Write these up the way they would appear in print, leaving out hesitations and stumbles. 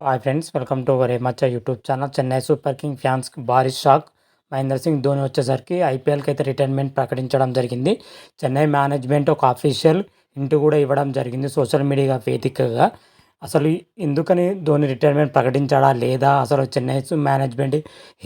Hi friends, welcome to our Maccha YouTube channel. Chennai super King ఫ్యాన్స్కి భారీ shock. Mahindra Singh Dhoni వచ్చేసరికి ఐపీఎల్కి అయితే రిటైర్మెంట్ ప్రకటించడం జరిగింది. చెన్నై మేనేజ్మెంట్ ఒక అఫీషియల్ హింట్ కూడా ఇవ్వడం జరిగింది సోషల్ మీడియా వేదికగా. అసలు ఎందుకని ధోని రిటైర్మెంట్ ప్రకటించాడా లేదా, అసలు చెన్నై మేనేజ్మెంట్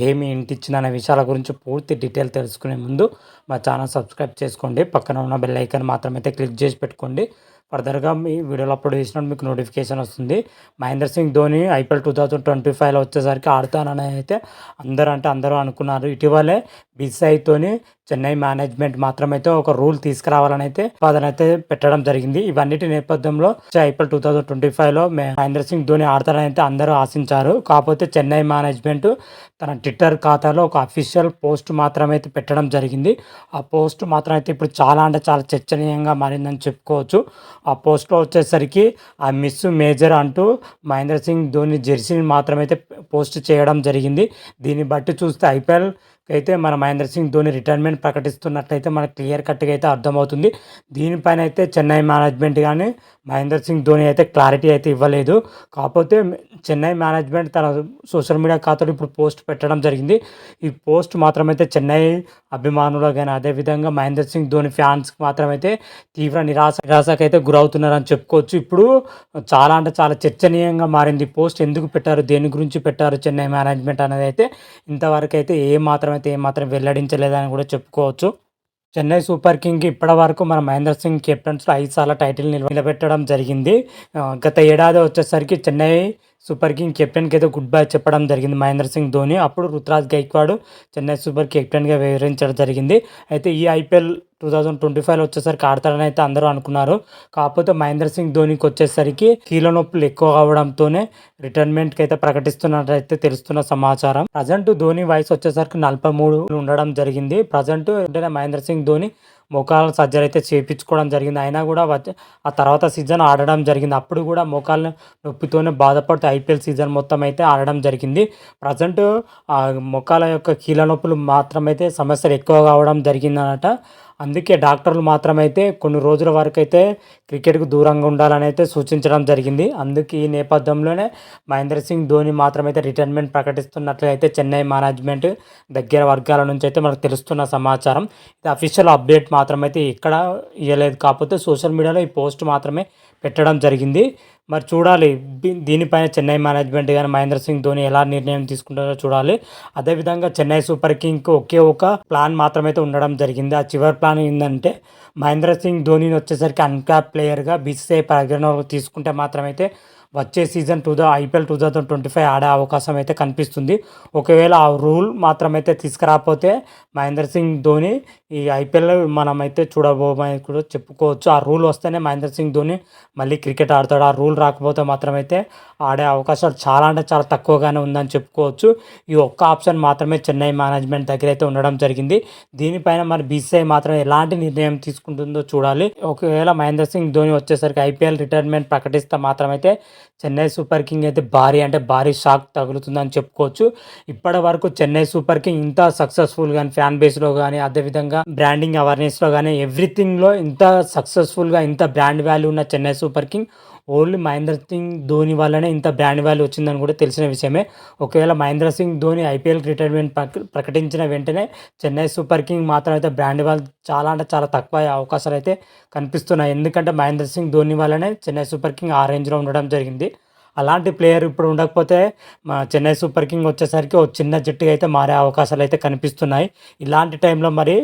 ఏమి హింట్ ఇచ్చిందనే విషయాల గురించి పూర్తి డీటెయిల్ తెలుసుకునే ముందు మా ఛానల్ సబ్స్క్రైబ్ చేసుకోండి. పక్కన ఉన్న బెల్ ఐకాన్ మాత్రమైతే క్లిక్ చేసి పెట్టుకోండి. ఫర్దర్గా మీ వీడియోలో అప్లోడ్ చేసినప్పుడు మీకు నోటిఫికేషన్ వస్తుంది. మహేంద్ర సింగ్ ధోని ఐపీఎల్ 2025లో వచ్చేసరికి ఆడతానని అయితే అందరూ అనుకున్నారు. ఇటీవలే బీసీఐతోని చెన్నై మేనేజ్మెంట్ మాత్రమైతే ఒక రూల్ తీసుకురావాలని అయితే అయితే పెట్టడం జరిగింది. ఇవన్నిటి నేపథ్యంలో ఐపీఎల్ 2025లో మహేంద్ర సింగ్ ధోని ఆడతారని అయితే అందరూ ఆశించారు. కాకపోతే చెన్నై మేనేజ్మెంట్ తన ట్విట్టర్ ఖాతాలో ఒక అఫీషియల్ పోస్ట్ మాత్రమైతే పెట్టడం జరిగింది. ఆ పోస్ట్ మాత్రం అయితే ఇప్పుడు చాలా చర్చనీయంగా మారిందని చెప్పుకోవచ్చు. ఆ పోస్ట్లో వచ్చేసరికి ఆ మిస్ మేజర్ అంటూ మహేంద్ర సింగ్ ధోని జెర్సీని మాత్రమైతే పోస్ట్ చేయడం జరిగింది. దీన్ని బట్టి చూస్తే ఐపీఎల్ అయితే మన మహేంద్ర సింగ్ ధోని రిటైర్మెంట్ ప్రకటిస్తున్నట్లయితే మనకు క్లియర్ కట్గా అయితే అర్థమవుతుంది. దీనిపైన అయితే చెన్నై మేనేజ్మెంట్ కానీ మహేంద్ర సింగ్ ధోని అయితే క్లారిటీ అయితే ఇవ్వలేదు. కాకపోతే చెన్నై మేనేజ్మెంట్ తన సోషల్ మీడియా ఖాతాలో ఇప్పుడు పోస్ట్ పెట్టడం జరిగింది. ఈ పోస్ట్ మాత్రమైతే చెన్నై అభిమానులు కానీ అదేవిధంగా మహేంద్ర సింగ్ ధోని ఫ్యాన్స్కి మాత్రమైతే తీవ్ర నిరాశకైతే గురవుతున్నారని చెప్పుకోవచ్చు. ఇప్పుడు చాలా చర్చనీయంగా మారింది. పోస్ట్ ఎందుకు పెట్టారు, దేని గురించి పెట్టారు చెన్నై మేనేజ్మెంట్ అనేది అయితే ఇంతవరకు అయితే ఏమాత్రం వెల్లడించలేదని కూడా చెప్పుకోవచ్చు. చెన్నై సూపర్ కింగ్కి ఇప్పటి వరకు మన మహేంద్ర సింగ్ కెప్టెన్స్లో 5 సార్లు టైటిల్ నిలబెట్టడం జరిగింది. గత ఏడాది వచ్చేసరికి చెన్నై సూపర్ కింగ్ కెప్టెన్కి అయితే గుడ్ బై చెప్పడం జరిగింది మహేంద్ర సింగ్ ధోని. అప్పుడు రుతురాజ్ గైక్వాడ్ చెన్నై సూపర్ కెప్టెన్గా వివరించడం జరిగింది. అయితే ఈ ఐపీఎల్ 2025లో వచ్చేసరికి ఆడతారని అయితే అందరూ అనుకున్నారు. కాకపోతే మహేంద్ర సింగ్ ధోనికి వచ్చేసరికి కీళ్ళ నొప్పులు ఎక్కువ అవడంతోనే రిటైర్మెంట్కి అయితే ప్రకటిస్తున్నట్లయితే తెలుస్తున్న సమాచారం. ప్రజెంట్ ధోని వయసు వచ్చేసరికి 43 ఉండడం జరిగింది. ప్రజెంట్ అంటే మహేంద్ర సింగ్ ధోని మోకాళ్ళ సర్జరీ అయితే చేయించుకోవడం జరిగింది. అయినా కూడా ఆ తర్వాత సీజన్ ఆడడం జరిగింది. అప్పుడు కూడా మోకాళ్ళ నొప్పితోనే బాధపడుతూ ఐపీఎల్ సీజన్ మొత్తం అయితే ఆడడం జరిగింది. ప్రజెంట్ మోకాళ్ళ యొక్క కీళ్ళ నొప్పులు మాత్రమైతే సమస్యలు ఎక్కువ కావడం జరిగిందనట. అందుకే డాక్టర్లు మాత్రమైతే కొన్ని రోజుల వరకు అయితే క్రికెట్కు దూరంగా ఉండాలని అయితే సూచించడం జరిగింది. అందుకే ఈ నేపథ్యంలోనే మహేంద్ర సింగ్ ధోని మాత్రమైతే రిటైర్మెంట్ ప్రకటిస్తున్నట్లయితే చెన్నై మేనేజ్మెంట్ దగ్గర వర్గాల నుంచి అయితే మనకు తెలుస్తున్న సమాచారం. ఇది అఫీషియల్ అప్డేట్ మాత్రమైతే ఇక్కడ ఇవ్వలేదు. కాకపోతే సోషల్ మీడియాలో ఈ పోస్ట్ మాత్రమే పెట్టడం జరిగింది. మరి చూడాలి దీనిపైన చెన్నై మేనేజ్మెంట్ కానీ మహేంద్ర సింగ్ ధోని ఎలా నిర్ణయం తీసుకుంటారో చూడాలి. అదేవిధంగా చెన్నై సూపర్ కింగ్కి ఒకే ఒక ప్లాన్ మాత్రమైతే ఉండడం జరిగింది. ఆ చివరి ప్లాన్ ఏంటంటే మహేంద్ర సింగ్ ధోనిని వచ్చేసరికి అన్క్యాప్ ప్లేయర్గా బీసీసీఐ పరిగణనలో తీసుకుంటే మాత్రమైతే వచ్చే సీజన్ ఐపీఎల్ 2025 ఆడే అవకాశం అయితే కనిపిస్తుంది. ఒకవేళ ఆ రూల్ మాత్రమైతే తీసుకురాకపోతే మహేంద్ర సింగ్ ధోని ఈ ఐపీఎల్ మనమైతే చూడబోమని కూడా చెప్పుకోవచ్చు. ఆ రూల్ వస్తేనే మహేంద్ర సింగ్ ధోని మళ్ళీ క్రికెట్ ఆడతాడు. ఆ రూల్ రాకపోతే మాత్రమైతే ఆడే అవకాశాలు చాలా తక్కువగానే ఉందని చెప్పుకోవచ్చు. ఈ ఒక్క ఆప్షన్ మాత్రమే చెన్నై మేనేజ్మెంట్ దగ్గర అయితే ఉండడం జరిగింది. దీనిపైన మరి బీసీఐ మాత్రం ఎలాంటి నిర్ణయం తీసుకుంటుందో చూడాలి. ఒకవేళ మహేంద్ర సింగ్ ధోని వచ్చేసరికి ఐపీఎల్ రిటైర్మెంట్ ప్రకటిస్తే మాత్రమైతే చెన్నై సూపర్ కింగ్ అయితే భారీ షాక్ తగులుతుందని చెప్పుకోవచ్చు. ఇప్పటి వరకు చెన్నై సూపర్ కింగ్ ఇంత సక్సెస్ఫుల్ కానీ ఫ్యాన్ బేస్లో కానీ అదేవిధంగా బ్రాండింగ్ అవేర్నెస్లో కానీ ఎవ్రీథింగ్లో ఇంత సక్సెస్ఫుల్గా ఇంత బ్రాండ్ వాల్యూ ఉన్న Chennai super king only Mahendra Singh Dhoni వల్లనే ఇంత బ్రాండ్ వాల్యూ వచ్చిందని కూడా తెలిసిన విషయమే. ఒకవేళ మహేంద్ర సింగ్ ధోని ఐపీఎల్ రిటైర్మెంట్ ప్రకటించిన వెంటనే చెన్నై సూపర్ కింగ్ మాత్రం అయితే బ్రాండ్ వాల్యూ చాలా తక్కువ అవకాశాలు అయితే కనిపిస్తున్నాయి. ఎందుకంటే మహేంద్ర సింగ్ ధోని వల్లనే చెన్నై సూపర్ కింగ్ ఆ రేంజ్లో ఉండడం జరిగింది. అలాంటి ప్లేయర్ ఇప్పుడు ఉండకపోతే మా చెన్నై సూపర్ కింగ్ వచ్చేసరికి ఒక చిన్న జట్టుగా అయితే మారే అవకాశాలు అయితే కనిపిస్తున్నాయి. ఇలాంటి టైంలో మరి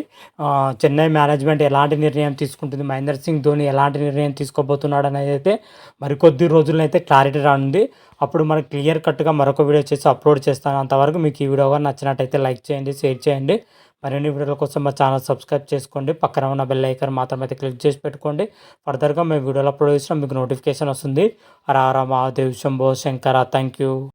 చెన్నై మేనేజ్మెంట్ ఎలాంటి నిర్ణయం తీసుకుంటుంది, మహేంద్ర సింగ్ ధోని ఎలాంటి నిర్ణయం తీసుకోబోతున్నాడు అనేది అయితే మరికొద్ది రోజుల్లో అయితే క్లారిటీ రానుంది. అప్పుడు మనకి క్లియర్ కట్గా మరొక వీడియో చేసి అప్లోడ్ చేస్తాను. అంతవరకు మీకు ఈ వీడియో కానీ నచ్చినట్టయితే లైక్ చేయండి, షేర్ చేయండి. మరిన్ని వీడియోల కోసం మా ఛానల్ సబ్స్క్రైబ్ చేసుకోండి. పక్కన ఉన్న బెల్ ఐకాన్ మాత్రమైతే క్లిక్ చేసి పెట్టుకోండి. ఫర్దర్గా మేము వీడియోలు అప్లోడ్ చేసినా మీకు నోటిఫికేషన్ వస్తుంది. హర హర మహాదేవ్ శంభో శంకర. Thank you.